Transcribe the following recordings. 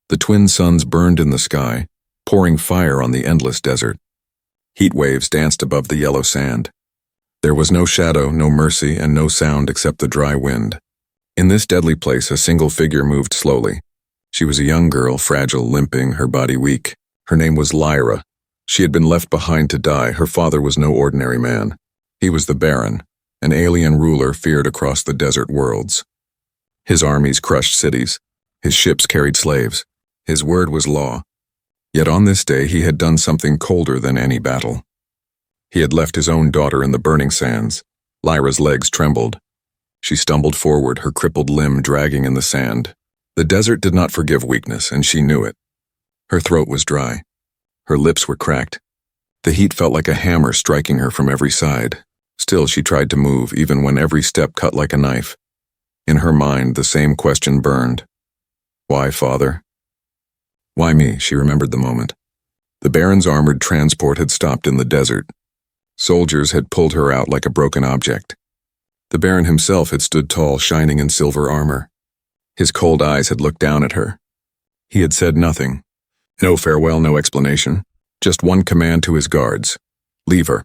The twin suns burned in the sky, pouring fire on the endless desert. Heat waves danced above the yellow sand. There was no shadow, no mercy, and no sound except the dry wind. In this deadly place, a single figure moved slowly. She was a young girl, fragile, limping, her body weak. Her name was Lyra. She had been left behind to die. Her father was no ordinary man. He was the Baron, an alien ruler feared across the desert worlds. His armies crushed cities. His ships carried slaves. His word was law. Yet on this day he had done something colder than any battle. He had left his own daughter in the burning sands. Lyra's legs trembled. She stumbled forward, her crippled limb dragging in the sand. The desert did not forgive weakness, and she knew it. Her throat was dry. Her lips were cracked. The heat felt like a hammer striking her from every side. Still, she tried to move, even when every step cut like a knife. In her mind, the same question burned. Why, father? Why me? She remembered the moment. The Baron's armored transport had stopped in the desert. Soldiers had pulled her out like a broken object. The Baron himself had stood tall, shining in silver armor. His cold eyes had looked down at her. He had said nothing. No farewell, no explanation. Just one command to his guards. Leave her.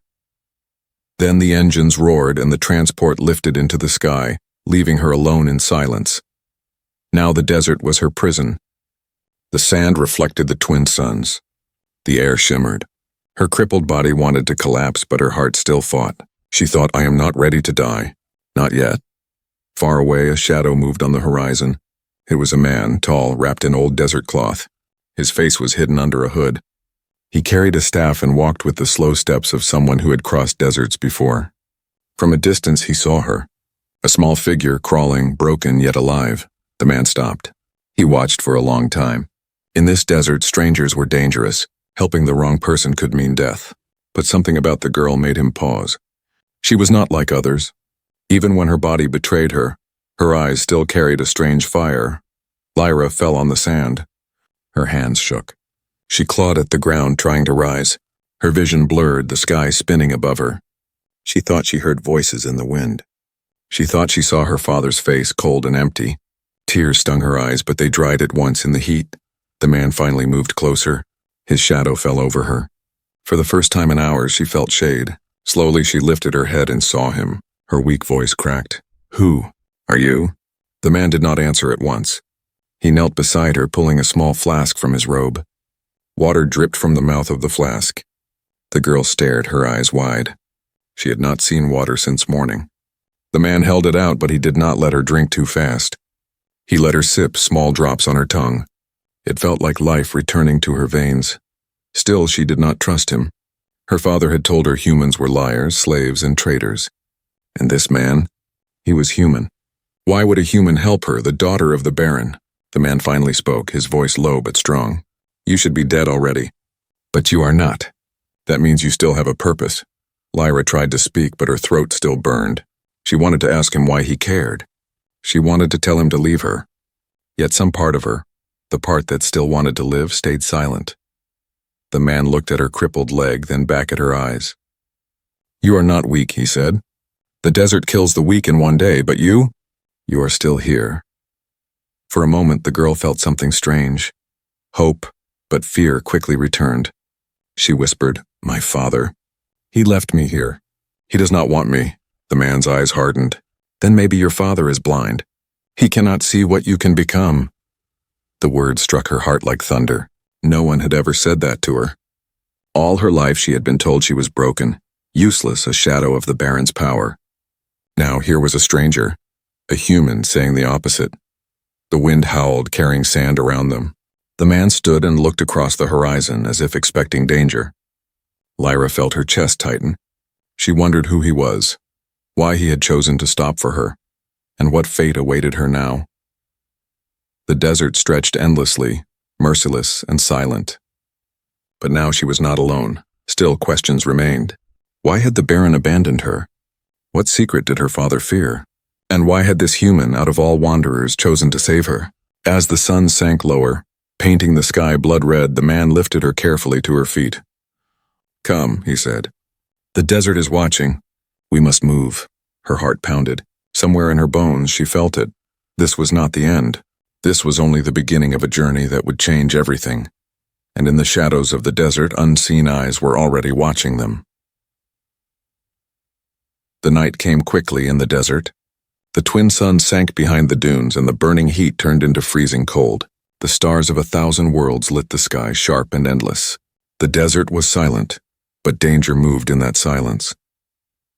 Then the engines roared and the transport lifted into the sky, leaving her alone in silence. Now the desert was her prison. The sand reflected the twin suns. The air shimmered. Her crippled body wanted to collapse, but her heart still fought. She thought, I am not ready to die. Not yet. Far away, a shadow moved on the horizon. It was a man, tall, wrapped in old desert cloth. His face was hidden under a hood. He carried a staff and walked with the slow steps of someone who had crossed deserts before. From a distance he saw her. A small figure, crawling, broken yet alive. The man stopped. He watched for a long time. In this desert, strangers were dangerous. Helping the wrong person could mean death. But something about the girl made him pause. She was not like others. Even when her body betrayed her, her eyes still carried a strange fire. Lyra fell on the sand. Her hands shook. She clawed at the ground, trying to rise. Her vision blurred, the sky spinning above her. She thought she heard voices in the wind. She thought she saw her father's face, cold and empty. Tears stung her eyes, but they dried at once in the heat. The man finally moved closer. His shadow fell over her. For the first time in hours, she felt shade. Slowly, she lifted her head and saw him. Her weak voice cracked. Who? Are you? The man did not answer at once. He knelt beside her, pulling a small flask from his robe. Water dripped from the mouth of the flask. The girl stared, her eyes wide. She had not seen water since morning. The man held it out, but he did not let her drink too fast. He let her sip, small drops on her tongue. It felt like life returning to her veins. Still, she did not trust him. Her father had told her humans were liars, slaves, and traitors. And this man? He was human. Why would a human help her, the daughter of the Baron? The man finally spoke, his voice low but strong. You should be dead already. But you are not. That means you still have a purpose. Lyra tried to speak, but her throat still burned. She wanted to ask him why he cared. She wanted to tell him to leave her. Yet some part of her, the part that still wanted to live, stayed silent. The man looked at her crippled leg, then back at her eyes. You are not weak, he said. The desert kills the weak in one day, but you are still here. For a moment, the girl felt something strange. Hope, but fear quickly returned. She whispered, my father. He left me here. He does not want me. The man's eyes hardened. Then maybe your father is blind. He cannot see what you can become. The words struck her heart like thunder. No one had ever said that to her. All her life she had been told she was broken, useless, a shadow of the Baron's power. Now here was a stranger, a human saying the opposite. The wind howled, carrying sand around them. The man stood and looked across the horizon as if expecting danger. Lyra felt her chest tighten. She wondered who he was, why he had chosen to stop for her, and what fate awaited her now. The desert stretched endlessly, merciless and silent. But now she was not alone. Still, questions remained. Why had the Baron abandoned her? What secret did her father fear? And why had this human, out of all wanderers, chosen to save her? As the sun sank lower, painting the sky blood-red, the man lifted her carefully to her feet. Come, he said. The desert is watching. We must move. Her heart pounded. Somewhere in her bones, she felt it. This was not the end. This was only the beginning of a journey that would change everything, and in the shadows of the desert, unseen eyes were already watching them. The night came quickly in the desert. The twin suns sank behind the dunes, and the burning heat turned into freezing cold. The stars of 1,000 worlds lit the sky, sharp and endless. The desert was silent, but danger moved in that silence.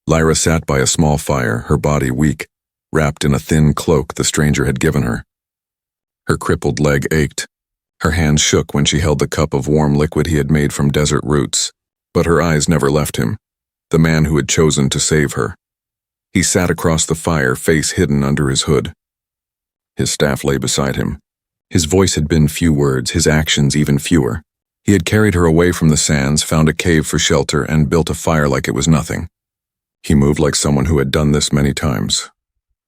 Lyra sat by a small fire, her body weak, wrapped in a thin cloak the stranger had given her. Her crippled leg ached. Her hands shook when she held the cup of warm liquid he had made from desert roots, but her eyes never left him, the man who had chosen to save her. He sat across the fire, face hidden under his hood. His staff lay beside him. His voice had been few words, his actions even fewer. He had carried her away from the sands, found a cave for shelter, and built a fire like it was nothing. He moved like someone who had done this many times.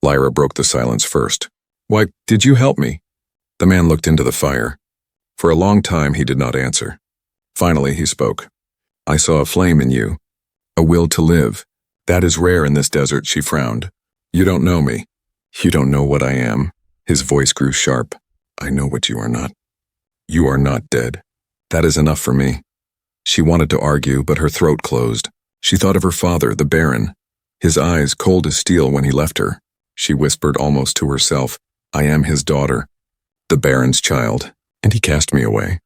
Lyra broke the silence first. "Why, did you help me?" The man looked into the fire. For a long time he did not answer. Finally he spoke. "I saw a flame in you, a will to live. That is rare in this desert," she frowned. "You don't know me. You don't know what I am." His voice grew sharp. "I know what you are not. You are not dead. That is enough for me." She wanted to argue, but her throat closed. She thought of her father, the Baron, his eyes cold as steel when he left her. She whispered almost to herself, "I am his daughter, the Baron's child, and he cast me away."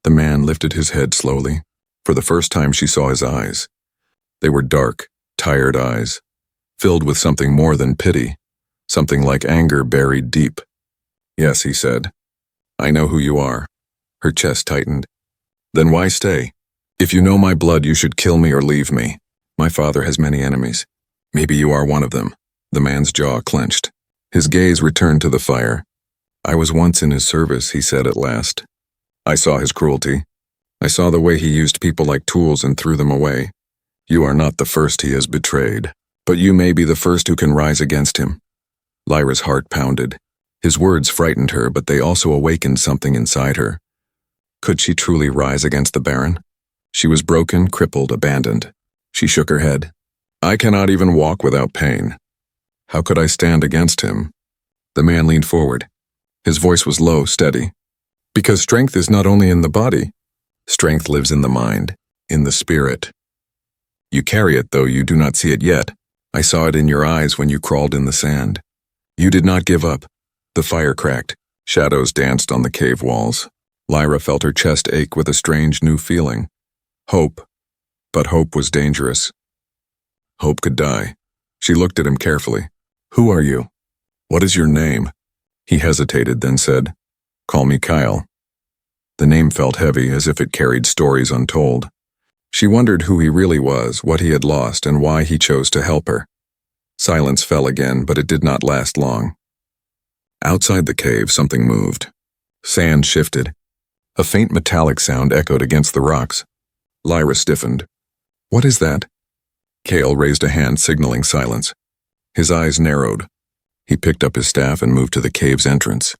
The man lifted his head slowly. For the first time she saw his eyes. They were dark, tired eyes, filled with something more than pity, something like anger buried deep. "Yes," he said. "I know who you are." Her chest tightened. "Then why stay? If you know my blood, you should kill me or leave me. My father has many enemies. Maybe you are one of them." The man's jaw clenched. His gaze returned to the fire. "I was once in his service," he said at last. "I saw his cruelty. I saw the way he used people like tools and threw them away. You are not the first he has betrayed, but you may be the first who can rise against him." Lyra's heart pounded. His words frightened her, but they also awakened something inside her. Could she truly rise against the Baron? She was broken, crippled, abandoned. She shook her head. "I cannot even walk without pain. How could I stand against him?" The man leaned forward. His voice was low, steady. "Because strength is not only in the body. Strength lives in the mind, in the spirit. You carry it, though you do not see it yet. I saw it in your eyes when you crawled in the sand. You did not give up." The fire cracked. Shadows danced on the cave walls. Lyra felt her chest ache with a strange new feeling. Hope. But hope was dangerous. Hope could die. She looked at him carefully. "Who are you? What is your name?" He hesitated, then said, "Call me Kyle." The name felt heavy, as if it carried stories untold. She wondered who he really was, what he had lost, and why he chose to help her. Silence fell again, but it did not last long. Outside the cave, something moved. Sand shifted. A faint metallic sound echoed against the rocks. Lyra stiffened. "What is that?" Kale raised a hand, signaling silence. His eyes narrowed. He picked up his staff and moved to the cave's entrance.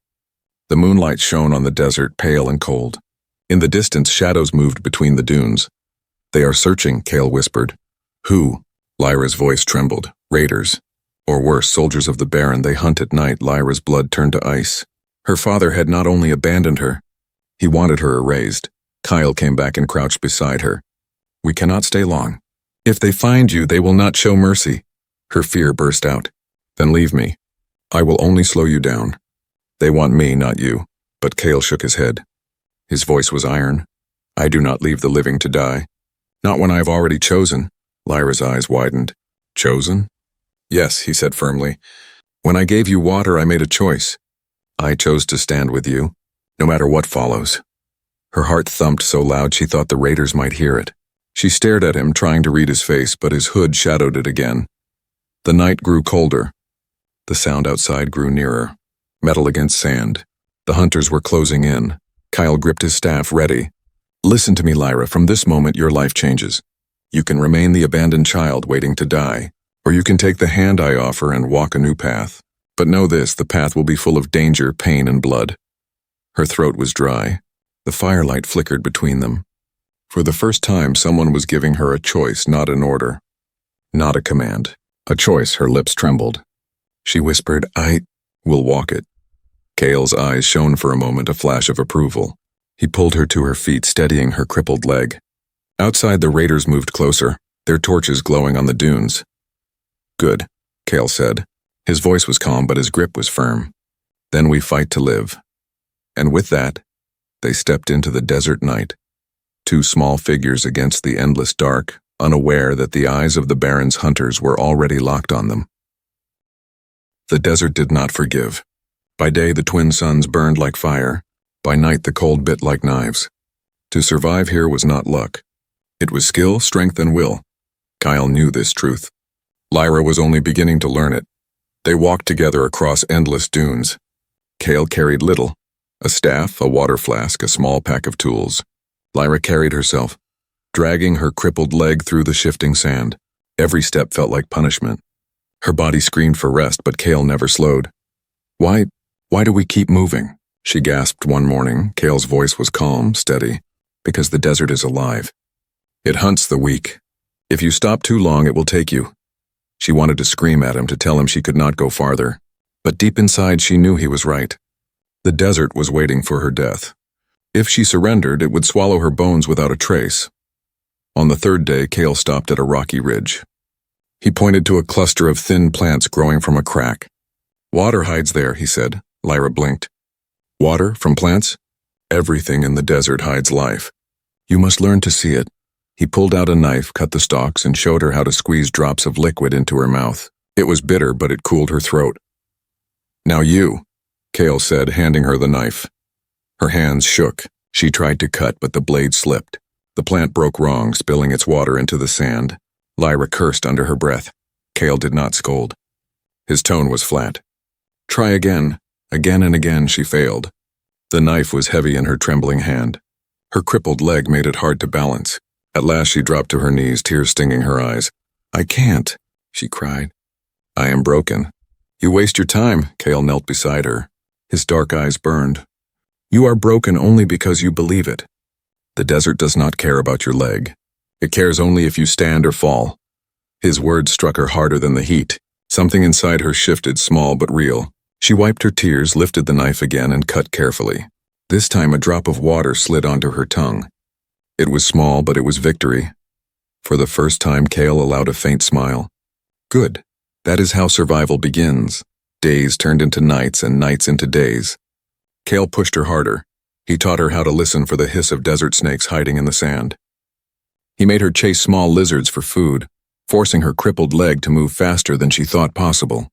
The moonlight shone on the desert, pale and cold. In the distance, shadows moved between the dunes. "They are searching," Kale whispered. "Who?" Lyra's voice trembled. "Raiders. Or worse, soldiers of the Baron. They hunt at night." Lyra's blood turned to ice. Her father had not only abandoned her, he wanted her erased. Kyle came back and crouched beside her. "We cannot stay long. If they find you, they will not show mercy." Her fear burst out. "Then leave me. I will only slow you down. They want me, not you." But Kale shook his head. His voice was iron. "I do not leave the living to die. Not when I have already chosen." Lyra's eyes widened. "Chosen?" "Yes," he said firmly. "When I gave you water, I made a choice. I chose to stand with you, no matter what follows." Her heart thumped so loud she thought the raiders might hear it. She stared at him, trying to read his face, but his hood shadowed it again. The night grew colder. The sound outside grew nearer. Metal against sand. The hunters were closing in. Kyle gripped his staff, ready. "Listen to me, Lyra. From this moment, your life changes. You can remain the abandoned child waiting to die, or you can take the hand I offer and walk a new path. But know this, the path will be full of danger, pain, and blood." Her throat was dry. The firelight flickered between them. For the first time, someone was giving her a choice, not an order. Not a command. A choice. Her lips trembled. She whispered, "I will walk it." Kale's eyes shone for a moment, a flash of approval. He pulled her to her feet, steadying her crippled leg. Outside, the raiders moved closer, their torches glowing on the dunes. "Good," Kale said. His voice was calm, but his grip was firm. "Then we fight to live." And with that, they stepped into the desert night. Two small figures against the endless dark, unaware that the eyes of the Baron's hunters were already locked on them. The desert did not forgive. By day, the twin suns burned like fire. By night, the cold bit like knives. To survive here was not luck. It was skill, strength, and will. Kyle knew this truth. Lyra was only beginning to learn it. They walked together across endless dunes. Kale carried little: a staff, a water flask, a small pack of tools. Lyra carried herself, dragging her crippled leg through the shifting sand. Every step felt like punishment. Her body screamed for rest, but Kale never slowed. Why do we keep moving?" she gasped one morning. Kale's voice was calm, steady. "Because the desert is alive. It hunts the weak. If you stop too long, it will take you." She wanted to scream at him, to tell him she could not go farther. But deep inside, she knew he was right. The desert was waiting for her death. If she surrendered, it would swallow her bones without a trace. On the third day, Kale stopped at a rocky ridge. He pointed to a cluster of thin plants growing from a crack. "Water hides there," he said. Lyra blinked. "Water from plants? Everything in the desert hides life. You must learn to see it." He pulled out a knife, cut the stalks, and showed her how to squeeze drops of liquid into her mouth. It was bitter, but it cooled her throat. "Now you," Kale said, handing her the knife. Her hands shook. She tried to cut, but the blade slipped. The plant broke wrong, spilling its water into the sand. Lyra cursed under her breath. Kale did not scold. His tone was flat. "Try again." Again and again she failed. The knife was heavy in her trembling hand. Her crippled leg made it hard to balance. At last she dropped to her knees, tears stinging her eyes. "I can't," she cried. "I am broken." "You waste your time." Kale knelt beside her. His dark eyes burned. "You are broken only because you believe it. The desert does not care about your leg. It cares only if you stand or fall." His words struck her harder than the heat. Something inside her shifted, small but real. She wiped her tears, lifted the knife again, and cut carefully. This time a drop of water slid onto her tongue. It was small, but it was victory. For the first time, Kale allowed a faint smile. "Good. That is how survival begins." Days turned into nights, and nights into days. Kale pushed her harder. He taught her how to listen for the hiss of desert snakes hiding in the sand. He made her chase small lizards for food, forcing her crippled leg to move faster than she thought possible.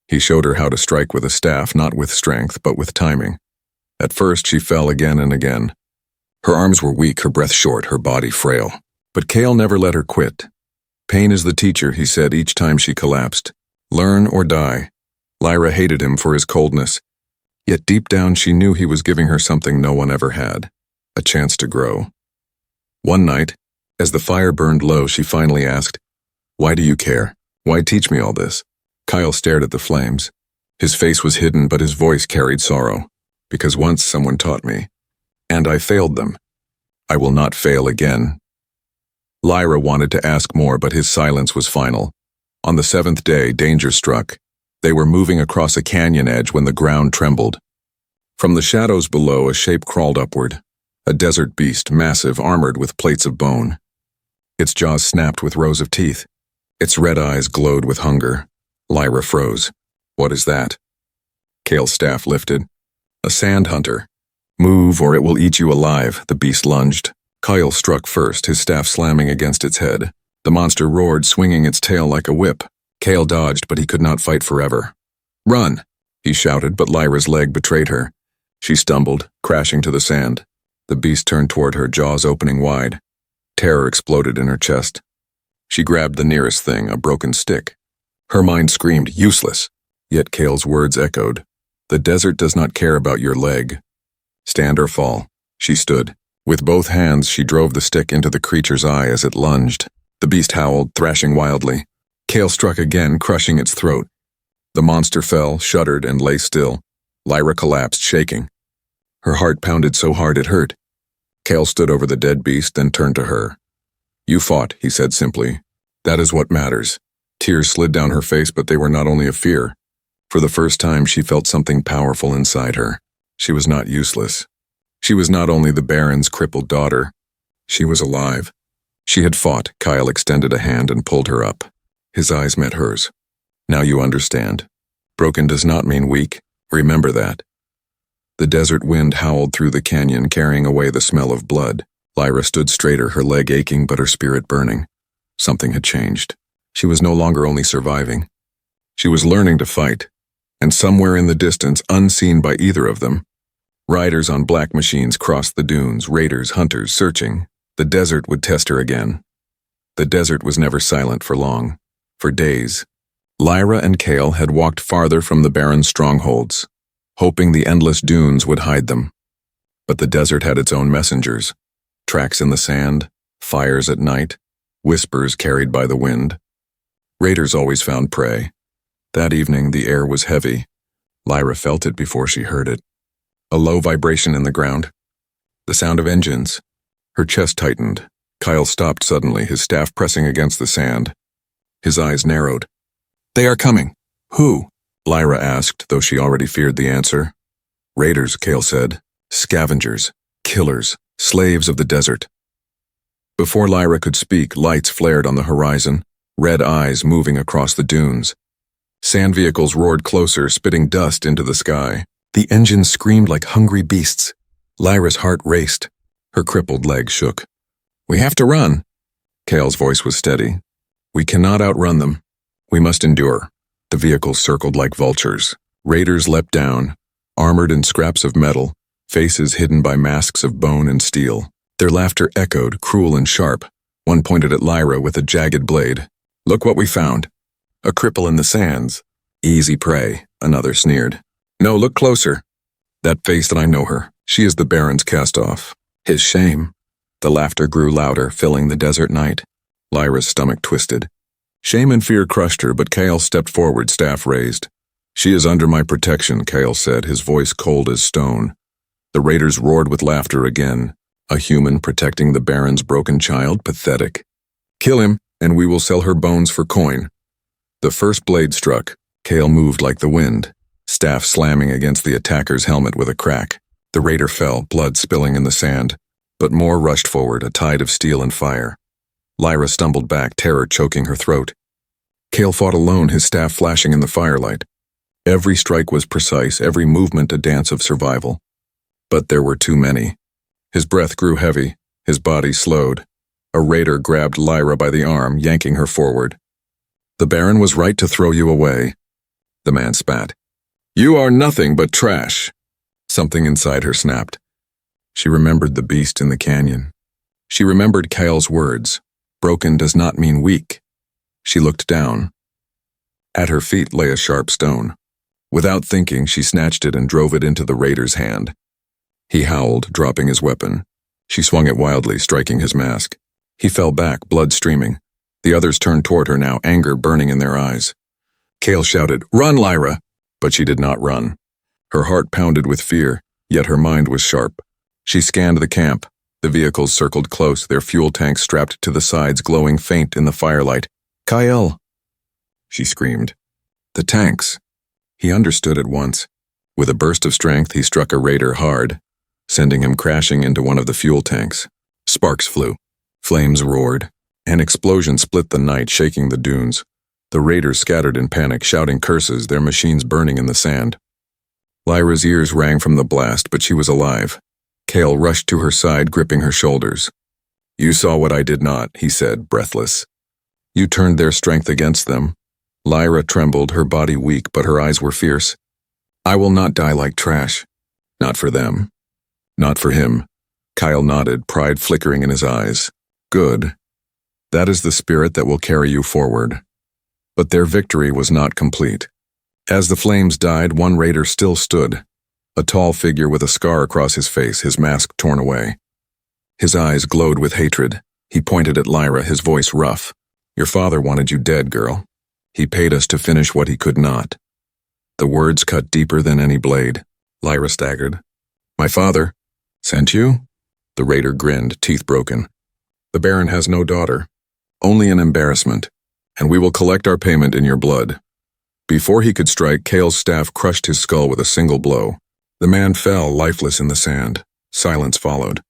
He showed her how to strike with a staff, not with strength, but with timing. At first, she fell again and again. Her arms were weak, her breath short, her body frail. But Kale never let her quit. "Pain is the teacher," he said each time she collapsed. "Learn or die." Lyra hated him for his coldness. Yet deep down she knew he was giving her something no one ever had, a chance to grow. One night, as the fire burned low, she finally asked, "Why do you care? Why teach me all this?" Kyle stared at the flames. His face was hidden, but his voice carried sorrow. "Because once someone taught me, and I failed them. I will not fail again." Lyra wanted to ask more, but his silence was final. On the seventh day, danger struck. They were moving across a canyon edge when the ground trembled. From the shadows below, a shape crawled upward. A desert beast, massive, armored with plates of bone. Its jaws snapped with rows of teeth. Its red eyes glowed with hunger. Lyra froze. "What is that?" Kale's staff lifted. "A sand hunter. Move or it will eat you alive," the beast lunged. Kyle struck first, his staff slamming against its head. The monster roared, swinging its tail like a whip. Kale dodged, but he could not fight forever. "Run!" he shouted, but Lyra's leg betrayed her. She stumbled, crashing to the sand. The beast turned toward her, jaws opening wide. Terror exploded in her chest. She grabbed the nearest thing, a broken stick. Her mind screamed, "Useless!" Yet Kale's words echoed. "The desert does not care about your leg. Stand or fall." She stood. With both hands, she drove the stick into the creature's eye as it lunged. The beast howled, thrashing wildly. Kale struck again, crushing its throat. The monster fell, shuddered, and lay still. Lyra collapsed, shaking. Her heart pounded so hard it hurt. Kale stood over the dead beast, then turned to her. "You fought," he said simply. "That is what matters." Tears slid down her face, but they were not only of fear. For the first time, she felt something powerful inside her. She was not useless. She was not only the Baron's crippled daughter. She was alive. She had fought. Kyle extended a hand and pulled her up. His eyes met hers. Now you understand. Broken does not mean weak. Remember that. The desert wind howled through the canyon, carrying away the smell of blood. Lyra stood straighter, her leg aching but her spirit burning. Something had changed. She was no longer only surviving. She was learning to fight. And somewhere in the distance, unseen by either of them, riders on black machines crossed the dunes, raiders, hunters, searching. The desert would test her again. The desert was never silent for long. For days, Lyra and Kale had walked farther from the Baron's strongholds, hoping the endless dunes would hide them. But the desert had its own messengers. Tracks in the sand, fires at night, whispers carried by the wind. Raiders always found prey. That evening, the air was heavy. Lyra felt it before she heard it. A low vibration in the ground. The sound of engines. Her chest tightened. Kyle stopped suddenly, his staff pressing against the sand. His eyes narrowed. "They are coming." "Who?" Lyra asked, though she already feared the answer. "Raiders," Kale said. "Scavengers, killers, slaves of the desert." Before Lyra could speak, lights flared on the horizon, red eyes moving across the dunes. Sand vehicles roared closer, spitting dust into the sky. The engines screamed like hungry beasts. Lyra's heart raced. Her crippled leg shook. "We have to run." Kale's voice was steady. "We cannot outrun them. We must endure." The vehicles circled like vultures. Raiders leapt down, armored in scraps of metal, faces hidden by masks of bone and steel. Their laughter echoed, cruel and sharp. One pointed at Lyra with a jagged blade. "Look what we found. A cripple in the sands." "Easy prey," another sneered. "No, look closer. That face, that I know her. She is the Baron's cast-off. His shame." The laughter grew louder, filling the desert night. Lyra's stomach twisted. Shame and fear crushed her, but Kale stepped forward, staff raised. "She is under my protection," Kale said, his voice cold as stone. The raiders roared with laughter again. A human protecting the Baron's broken child? Pathetic. "Kill him, and we will sell her bones for coin." The first blade struck. Kale moved like the wind, staff slamming against the attacker's helmet with a crack. The raider fell, blood spilling in the sand, but more rushed forward, a tide of steel and fire. Lyra stumbled back, terror choking her throat. Kale fought alone, his staff flashing in the firelight. Every strike was precise, every movement a dance of survival. But there were too many. His breath grew heavy, his body slowed. A raider grabbed Lyra by the arm, yanking her forward. "The Baron was right to throw you away." The man spat. "You are nothing but trash." Something inside her snapped. She remembered the beast in the canyon. She remembered Kyle's words. Broken does not mean weak. She looked down. At her feet lay a sharp stone. Without thinking, she snatched it and drove it into the raider's hand. He howled, dropping his weapon. She swung it wildly, striking his mask. He fell back, blood streaming. The others turned toward her now, anger burning in their eyes. Kale shouted, "Run, Lyra!" But she did not run. Her heart pounded with fear, yet her mind was sharp. She scanned the camp. The vehicles circled close, their fuel tanks strapped to the sides, glowing faint in the firelight. "Kyle!" she screamed. "The tanks!" He understood at once. With a burst of strength, he struck a raider hard, sending him crashing into one of the fuel tanks. Sparks flew. Flames roared. An explosion split the night, shaking the dunes. The raiders scattered in panic, shouting curses, their machines burning in the sand. Lyra's ears rang from the blast, but she was alive. Kale rushed to her side, gripping her shoulders. "You saw what I did not," he said, breathless. "You turned their strength against them." Lyra trembled, her body weak, but her eyes were fierce. "I will not die like trash. Not for them. Not for him." Kyle nodded, pride flickering in his eyes. "Good. That is the spirit that will carry you forward." But their victory was not complete. As the flames died, one raider still stood, a tall figure with a scar across his face, his mask torn away. His eyes glowed with hatred. He pointed at Lyra, his voice rough. "Your father wanted you dead, girl. He paid us to finish what he could not." The words cut deeper than any blade. Lyra staggered. "My father sent you?" The raider grinned, teeth broken. "The Baron has no daughter, only an embarrassment, and we will collect our payment in your blood." Before he could strike, Kale's staff crushed his skull with a single blow. The man fell lifeless in the sand. Silence followed.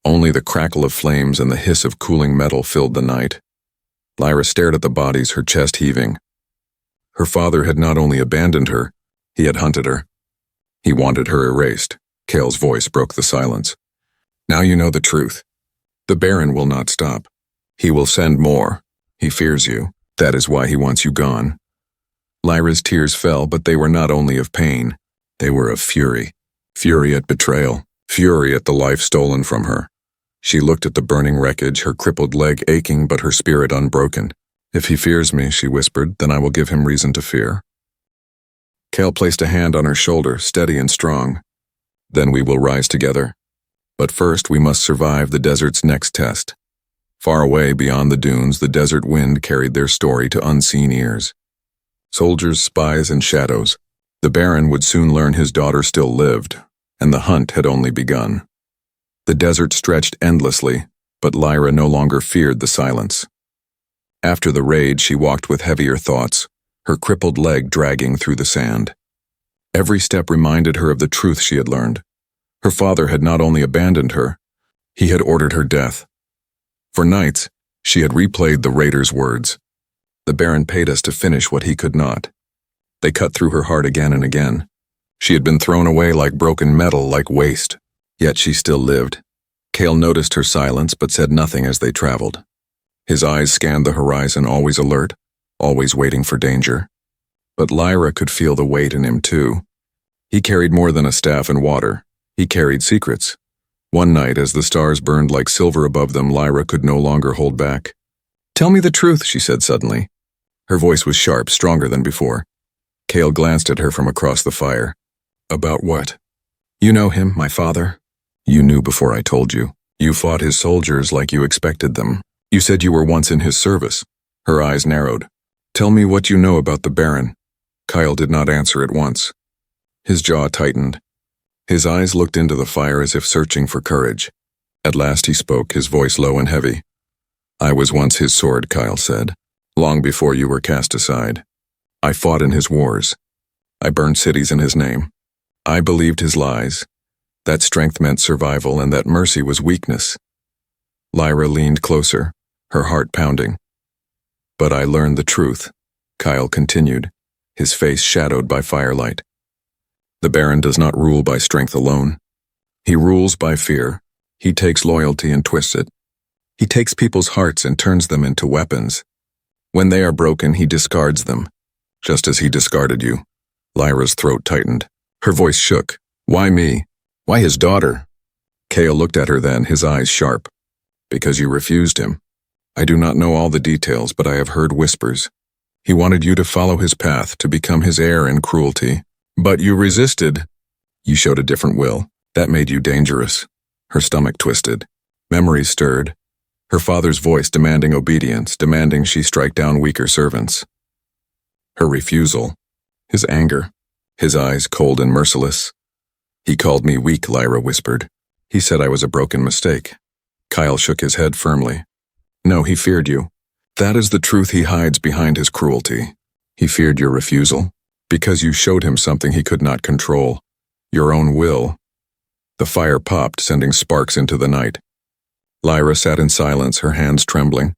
Only the crackle of flames and the hiss of cooling metal filled the night. Lyra stared at the bodies, her chest heaving. Her father had not only abandoned her, he had hunted her. He wanted her erased. Kale's voice broke the silence. Now you know the truth. The Baron will not stop. He will send more. He fears you. That is why he wants you gone. Lyra's tears fell, but they were not only of pain. They were of fury. Fury at betrayal. Fury at the life stolen from her. She looked at the burning wreckage, her crippled leg aching but her spirit unbroken. If he fears me, she whispered, then I will give him reason to fear. Kale placed a hand on her shoulder, steady and strong. Then we will rise together. But first we must survive the desert's next test. Far away beyond the dunes, the desert wind carried their story to unseen ears. Soldiers, spies, and shadows. The Baron would soon learn his daughter still lived, and the hunt had only begun. The desert stretched endlessly, but Lyra no longer feared the silence. After the raid, she walked with heavier thoughts, her crippled leg dragging through the sand. Every step reminded her of the truth she had learned. Her father had not only abandoned her, he had ordered her death. For nights, she had replayed the raiders' words. The Baron paid us to finish what he could not. They cut through her heart again and again. She had been thrown away like broken metal, like waste. Yet she still lived. Kale noticed her silence but said nothing as they traveled. His eyes scanned the horizon, always alert, always waiting for danger. But Lyra could feel the weight in him too. He carried more than a staff and water. He carried secrets. One night, as the stars burned like silver above them, Lyra could no longer hold back. "Tell me the truth," she said suddenly. Her voice was sharp, stronger than before. Kale glanced at her from across the fire. "About what?" "You know him, my father." "You knew before I told you. You fought his soldiers like you expected them. You said you were once in his service." Her eyes narrowed. "Tell me what you know about the Baron." Kyle did not answer at once. His jaw tightened. His eyes looked into the fire as if searching for courage. At last he spoke, his voice low and heavy. "I was once his sword," Kyle said, "long before you were cast aside. I fought in his wars. I burned cities in his name. I believed his lies, that strength meant survival and that mercy was weakness." Lyra leaned closer, her heart pounding. "But I learned the truth," Kyle continued, his face shadowed by firelight. "The Baron does not rule by strength alone. He rules by fear. He takes loyalty and twists it. He takes people's hearts and turns them into weapons. When they are broken, he discards them, just as he discarded you." Lyra's throat tightened. Her voice shook. "Why me? Why his daughter?" Kale looked at her then, his eyes sharp. "Because you refused him. I do not know all the details, but I have heard whispers. He wanted you to follow his path, to become his heir in cruelty. But you resisted. You showed a different will. That made you dangerous." Her stomach twisted. Memories stirred. Her father's voice demanding obedience, demanding she strike down weaker servants. Her refusal. His anger. His eyes cold and merciless. "He called me weak," Lyra whispered. "He said I was a broken mistake." Kyle shook his head firmly. "No, he feared you. That is the truth he hides behind his cruelty. He feared your refusal, because you showed him something he could not control. Your own will." The fire popped, sending sparks into the night. Lyra sat in silence, her hands trembling.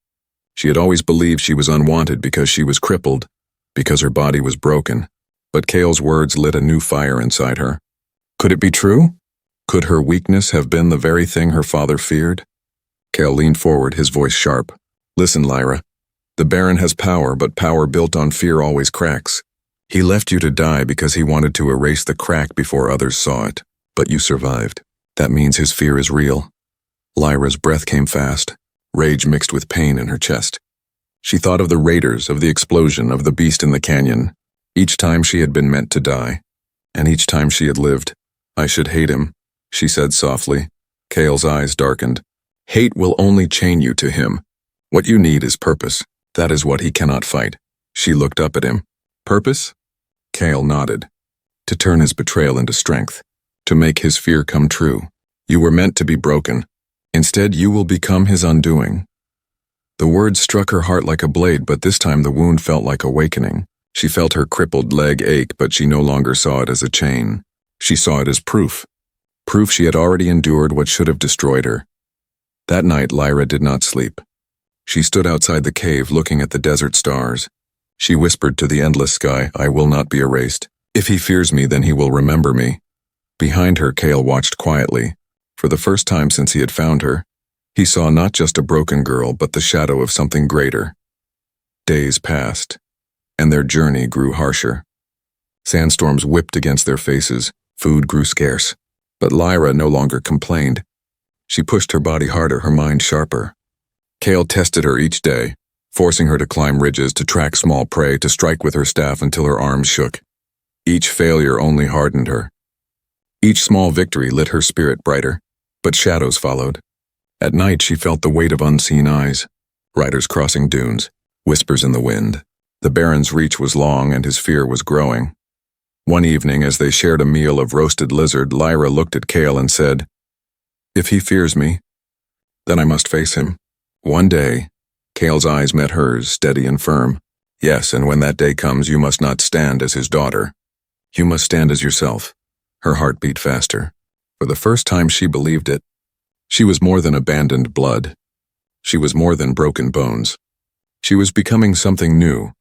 She had always believed she was unwanted because she was crippled, because her body was broken. But Kale's words lit a new fire inside her. Could it be true? Could her weakness have been the very thing her father feared? Kale leaned forward, his voice sharp. "Listen, Lyra. The Baron has power, but power built on fear always cracks. He left you to die because he wanted to erase the crack before others saw it. But you survived. That means his fear is real." Lyra's breath came fast, rage mixed with pain in her chest. She thought of the raiders, of the explosion, of the beast in the canyon. Each time she had been meant to die, and each time she had lived. "I should hate him," she said softly. Kale's eyes darkened. "Hate will only chain you to him. What you need is purpose. That is what he cannot fight." She looked up at him. "Purpose?" Kale nodded. "To turn his betrayal into strength. To make his fear come true. You were meant to be broken. Instead, you will become his undoing." The words struck her heart like a blade, but this time the wound felt like awakening. She felt her crippled leg ache, but she no longer saw it as a chain. She saw it as proof. Proof she had already endured what should have destroyed her. That night, Lyra did not sleep. She stood outside the cave looking at the desert stars. She whispered to the endless sky, "I will not be erased. If he fears me, then he will remember me." Behind her, Cale watched quietly. For the first time since he had found her, he saw not just a broken girl, but the shadow of something greater. Days passed, and their journey grew harsher. Sandstorms whipped against their faces, food grew scarce. But Lyra no longer complained. She pushed her body harder, her mind sharper. Cale tested her each day, forcing her to climb ridges, to track small prey, to strike with her staff until her arms shook. Each failure only hardened her. Each small victory lit her spirit brighter, but shadows followed. At night she felt the weight of unseen eyes, riders crossing dunes, whispers in the wind. The Baron's reach was long and his fear was growing. One evening, as they shared a meal of roasted lizard, Lyra looked at Cale and said, "If he fears me, then I must face him." One day, Cale's eyes met hers, steady and firm. "Yes, and when that day comes, you must not stand as his daughter. You must stand as yourself." Her heart beat faster. For the first time she believed it. She was more than abandoned blood. She was more than broken bones. She was becoming something new.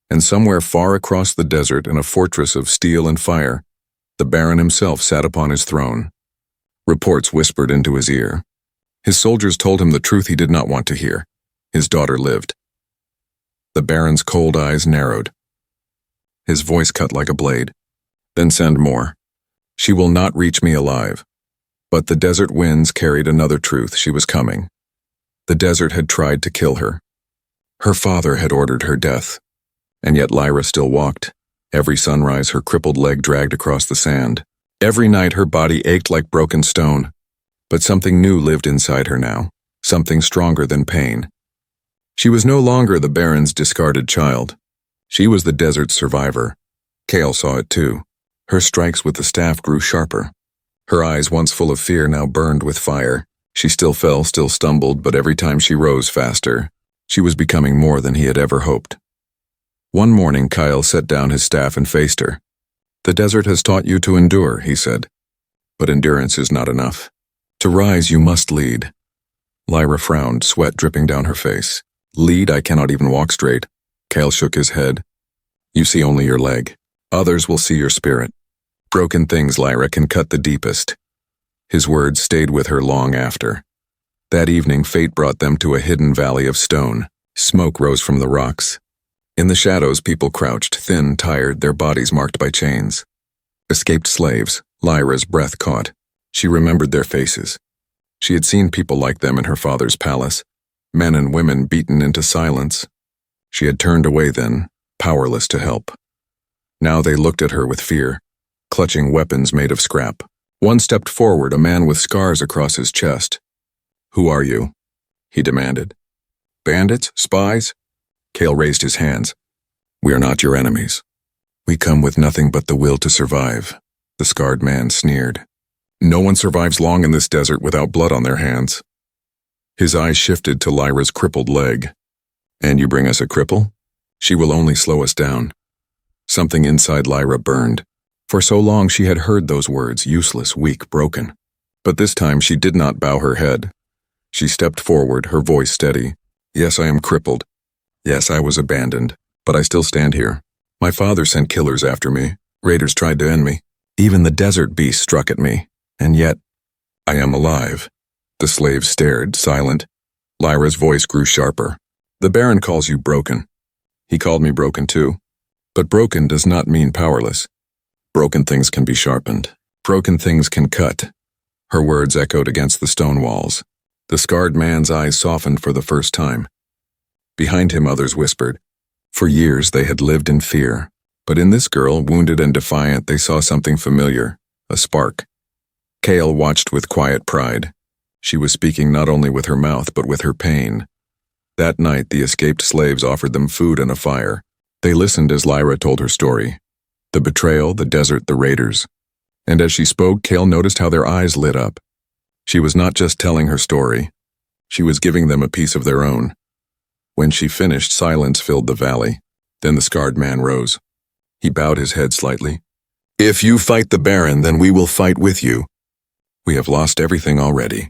And somewhere far across the desert, in a fortress of steel and fire, the Baron himself sat upon his throne. Reports whispered into his ear. His soldiers told him the truth he did not want to hear. His daughter lived. The Baron's cold eyes narrowed. His voice cut like a blade. "Then send more. She will not reach me alive." But the desert winds carried another truth. She was coming. The desert had tried to kill her. Her father had ordered her death. And yet Lyra still walked. Every sunrise her crippled leg dragged across the sand. Every night her body ached like broken stone. But something new lived inside her now, something stronger than pain. She was no longer the Baron's discarded child. She was the desert's survivor. Cale saw it too. Her strikes with the staff grew sharper. Her eyes, once full of fear, now burned with fire. She still fell, still stumbled, but every time she rose faster. She was becoming more than he had ever hoped. One morning, Cale set down his staff and faced her. "The desert has taught you to endure," he said. "But endurance is not enough. To rise, you must lead." Lyra frowned, sweat dripping down her face. "Lead? I cannot even walk straight." Cale shook his head. "You see only your leg. Others will see your spirit. Broken things, Lyra, can cut the deepest." His words stayed with her long after. That evening, fate brought them to a hidden valley of stone. Smoke rose from the rocks. In the shadows, people crouched, thin, tired, their bodies marked by chains. Escaped slaves. Lyra's breath caught. She remembered their faces. She had seen people like them in her father's palace, men and women beaten into silence. She had turned away then, powerless to help. Now they looked at her with fear, clutching weapons made of scrap. One stepped forward, a man with scars across his chest. "Who are you?" he demanded. "Bandits? Spies?" Cale raised his hands. "We are not your enemies. We come with nothing but the will to survive," the scarred man sneered. "No one survives long in this desert without blood on their hands." His eyes shifted to Lyra's crippled leg. "And you bring us a cripple? She will only slow us down." Something inside Lyra burned. For so long she had heard those words, useless, weak, broken. But this time she did not bow her head. She stepped forward, her voice steady. "Yes, I am crippled. Yes, I was abandoned, but I still stand here. My father sent killers after me. Raiders tried to end me. Even the desert beast struck at me. And yet, I am alive." The slaves stared, silent. Lyra's voice grew sharper. "The Baron calls you broken. He called me broken too. But broken does not mean powerless. Broken things can be sharpened. Broken things can cut." Her words echoed against the stone walls. The scarred man's eyes softened for the first time. Behind him others whispered. For years they had lived in fear. But in this girl, wounded and defiant, they saw something familiar, a spark. Cale watched with quiet pride. She was speaking not only with her mouth, but with her pain. That night, the escaped slaves offered them food and a fire. They listened as Lyra told her story. The betrayal, the desert, the raiders. And as she spoke, Cale noticed how their eyes lit up. She was not just telling her story. She was giving them a piece of their own. When she finished, silence filled the valley. Then the scarred man rose. He bowed his head slightly. If you fight the Baron, then we will fight with you. We have lost everything already.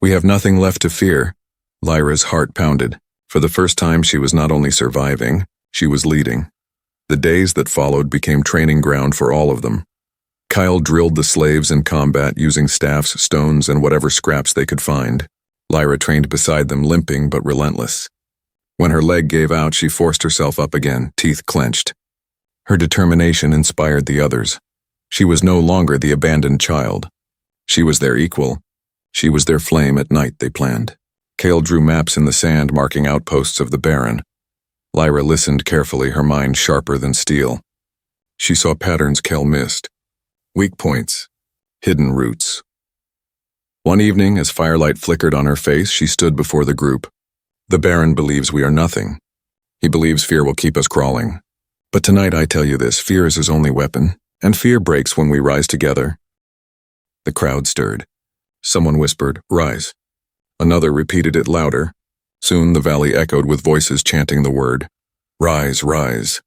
We have nothing left to fear. Lyra's heart pounded. For the first time, she was not only surviving, she was leading. The days that followed became training ground for all of them. Kyle drilled the slaves in combat using staffs, stones, and whatever scraps they could find. Lyra trained beside them, limping but relentless. When her leg gave out, she forced herself up again, teeth clenched. Her determination inspired the others. She was no longer the abandoned child. She was their equal. She was their flame at night, they planned. Kale drew maps in the sand marking outposts of the Baron. Lyra listened carefully, her mind sharper than steel. She saw patterns Kale missed. Weak points. Hidden roots. One evening, as firelight flickered on her face, she stood before the group. The Baron believes we are nothing. He believes fear will keep us crawling. But tonight I tell you this, fear is his only weapon, and fear breaks when we rise together. The crowd stirred. Someone whispered, "Rise." Another repeated it louder. Soon the valley echoed with voices chanting the word, "Rise, rise."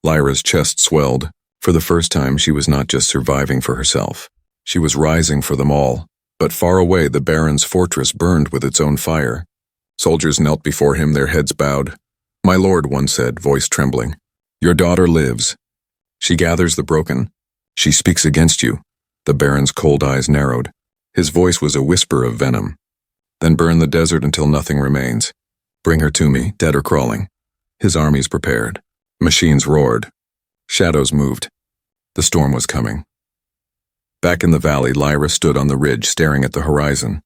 Lyra's chest swelled. For the first time, she was not just surviving for herself. She was rising for them all. But far away, the Baron's fortress burned with its own fire. Soldiers knelt before him, their heads bowed. "My lord," one said, voice trembling, "your daughter lives. She gathers the broken. She speaks against you." The Baron's cold eyes narrowed. His voice was a whisper of venom. "Then burn the desert until nothing remains. Bring her to me, dead or crawling." His armies prepared. Machines roared. Shadows moved. The storm was coming. Back in the valley, Lyra stood on the ridge, staring at the horizon.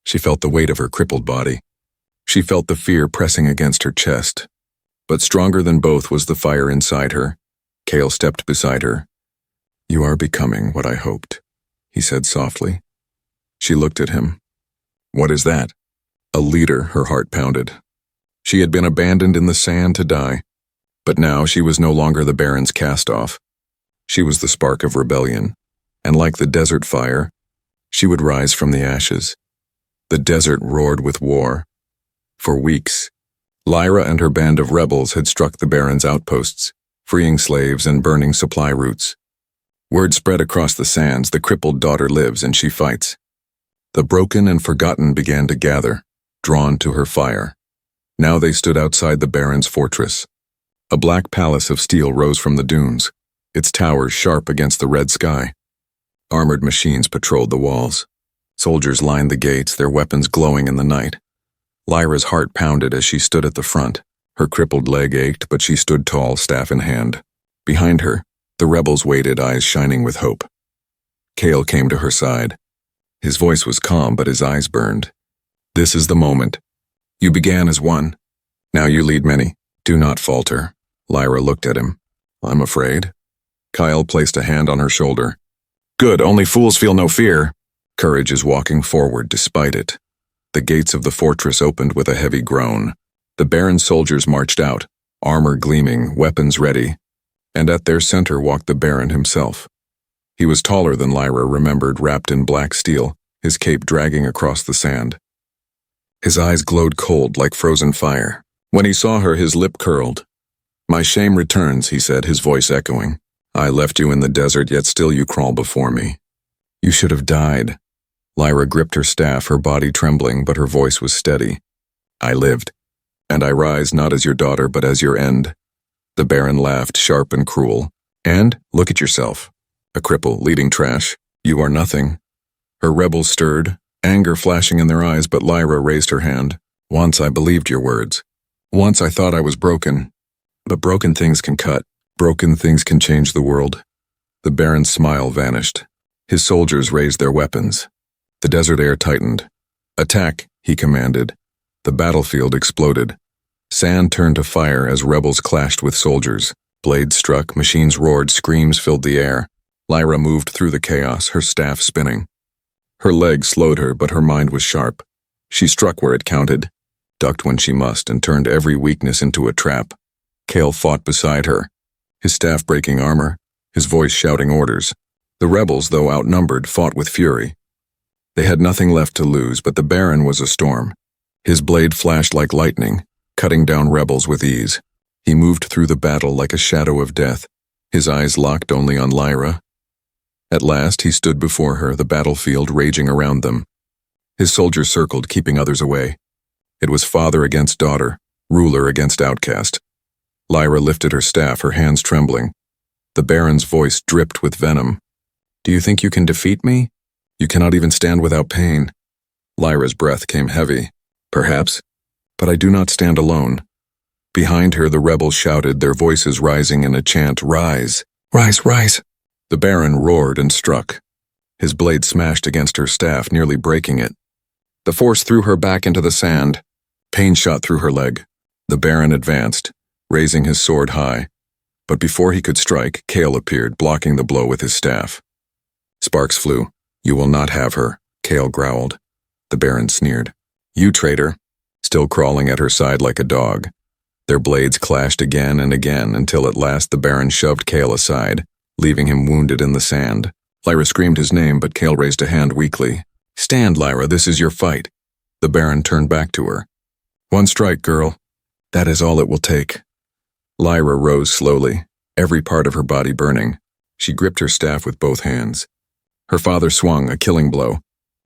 She felt the weight of her crippled body. She felt the fear pressing against her chest. But stronger than both was the fire inside her. Kale stepped beside her. "You are becoming what I hoped," he said softly. She looked at him. "What is that?" A leader, her heart pounded. She had been abandoned in the sand to die. But now she was no longer the Baron's cast-off. She was the spark of rebellion. And like the desert fire, she would rise from the ashes. The desert roared with war. For weeks, Lyra and her band of rebels had struck the Baron's outposts, freeing slaves and burning supply routes. Word spread across the sands, the crippled daughter lives and she fights. The broken and forgotten began to gather, drawn to her fire. Now they stood outside the Baron's fortress. A black palace of steel rose from the dunes, its towers sharp against the red sky. Armored machines patrolled the walls. Soldiers lined the gates, their weapons glowing in the night. Lyra's heart pounded as she stood at the front. Her crippled leg ached, but she stood tall, staff in hand. Behind her, the rebels waited, eyes shining with hope. Kale came to her side. His voice was calm, but his eyes burned. "This is the moment. You began as one. Now you lead many. Do not falter." Lyra looked at him. "I'm afraid." Kyle placed a hand on her shoulder. "Good, only fools feel no fear." Courage is walking forward despite it. The gates of the fortress opened with a heavy groan. The Baron's soldiers marched out, armor gleaming, weapons ready. And at their center walked the Baron himself. He was taller than Lyra remembered, wrapped in black steel, his cape dragging across the sand. His eyes glowed cold like frozen fire. When he saw her, his lip curled. "My shame returns," he said, his voice echoing. "I left you in the desert, yet still you crawl before me. You should have died." Lyra gripped her staff, her body trembling, but her voice was steady. "I lived, and I rise not as your daughter, but as your end." The Baron laughed, sharp and cruel. "And look at yourself. A cripple, leading trash. You are nothing." Her rebels stirred, anger flashing in their eyes, but Lyra raised her hand. "Once I believed your words. Once I thought I was broken. But broken things can cut. Broken things can change the world." The Baron's smile vanished. His soldiers raised their weapons. The desert air tightened. "Attack," he commanded. The battlefield exploded. Sand turned to fire as rebels clashed with soldiers. Blades struck, machines roared, screams filled the air. Lyra moved through the chaos, her staff spinning. Her legs slowed her, but her mind was sharp. She struck where it counted, ducked when she must, and turned every weakness into a trap. Kale fought beside her, his staff breaking armor, his voice shouting orders. The rebels, though outnumbered, fought with fury. They had nothing left to lose, but the Baron was a storm. His blade flashed like lightning, cutting down rebels with ease. He moved through the battle like a shadow of death, his eyes locked only on Lyra. At last he stood before her, the battlefield raging around them. His soldiers circled, keeping others away. It was father against daughter, ruler against outcast. Lyra lifted her staff, her hands trembling. The Baron's voice dripped with venom. "Do you think you can defeat me? You cannot even stand without pain." Lyra's breath came heavy. "Perhaps, but I do not stand alone." Behind her the rebels shouted, their voices rising in a chant, "Rise! Rise, rise!" The Baron roared and struck. His blade smashed against her staff, nearly breaking it. The force threw her back into the sand. Pain shot through her leg. The Baron advanced, raising his sword high. But before he could strike, Cale appeared, blocking the blow with his staff. Sparks flew. "You will not have her," Cale growled. The Baron sneered. "You traitor," still crawling at her side like a dog. Their blades clashed again and again until at last the Baron shoved Cale aside, leaving him wounded in the sand. Lyra screamed his name, but Cale raised a hand weakly. "Stand, Lyra, this is your fight." The Baron turned back to her. "One strike, girl. That is all it will take." Lyra rose slowly, every part of her body burning. She gripped her staff with both hands. Her father swung, a killing blow.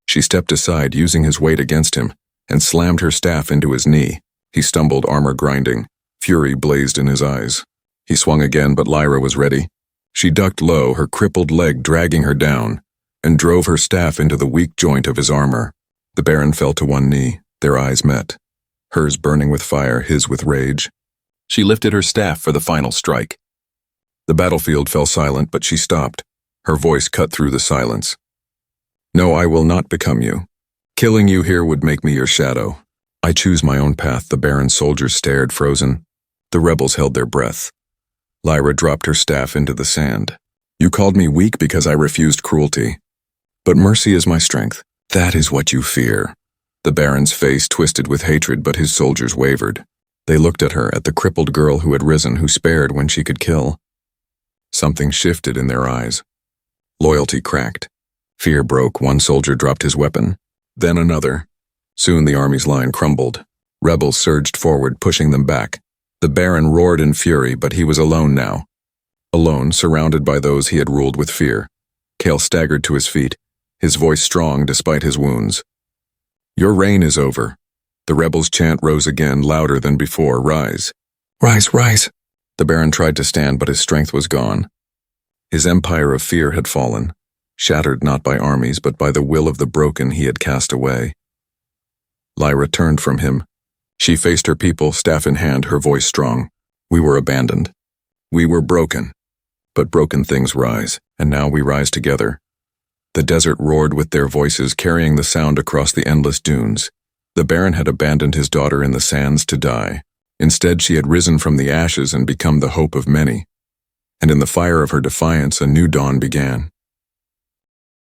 She stepped aside, using his weight against him, and slammed her staff into his knee. He stumbled, armor grinding. Fury blazed in his eyes. He swung again, but Lyra was ready. She ducked low, her crippled leg dragging her down, and drove her staff into the weak joint of his armor. The Baron fell to one knee. Their eyes met, hers burning with fire, his with rage. She lifted her staff for the final strike. The battlefield fell silent, but she stopped. Her voice cut through the silence. "No, I will not become you. Killing you here would make me your shadow. I choose my own path." The Baron's soldiers stared, frozen. The rebels held their breath. Lyra dropped her staff into the sand. "You called me weak because I refused cruelty. But mercy is my strength. That is what you fear." The Baron's face twisted with hatred, but his soldiers wavered. They looked at her, at the crippled girl who had risen, who spared when she could kill. Something shifted in their eyes. Loyalty cracked. Fear broke. One soldier dropped his weapon. Then another. Soon the army's line crumbled. Rebels surged forward, pushing them back. The Baron roared in fury, but he was alone now. Alone, surrounded by those he had ruled with fear. Cale staggered to his feet, his voice strong despite his wounds. "Your reign is over." The rebels' chant rose again, louder than before. "Rise. Rise, rise." The Baron tried to stand, but his strength was gone. His empire of fear had fallen, shattered not by armies, but by the will of the broken he had cast away. Lyra turned from him. She faced her people, staff in hand, her voice strong. "We were abandoned. We were broken. But broken things rise, and now we rise together." The desert roared with their voices, carrying the sound across the endless dunes. The Baron had abandoned his daughter in the sands to die. Instead, she had risen from the ashes and become the hope of many. And in the fire of her defiance, a new dawn began.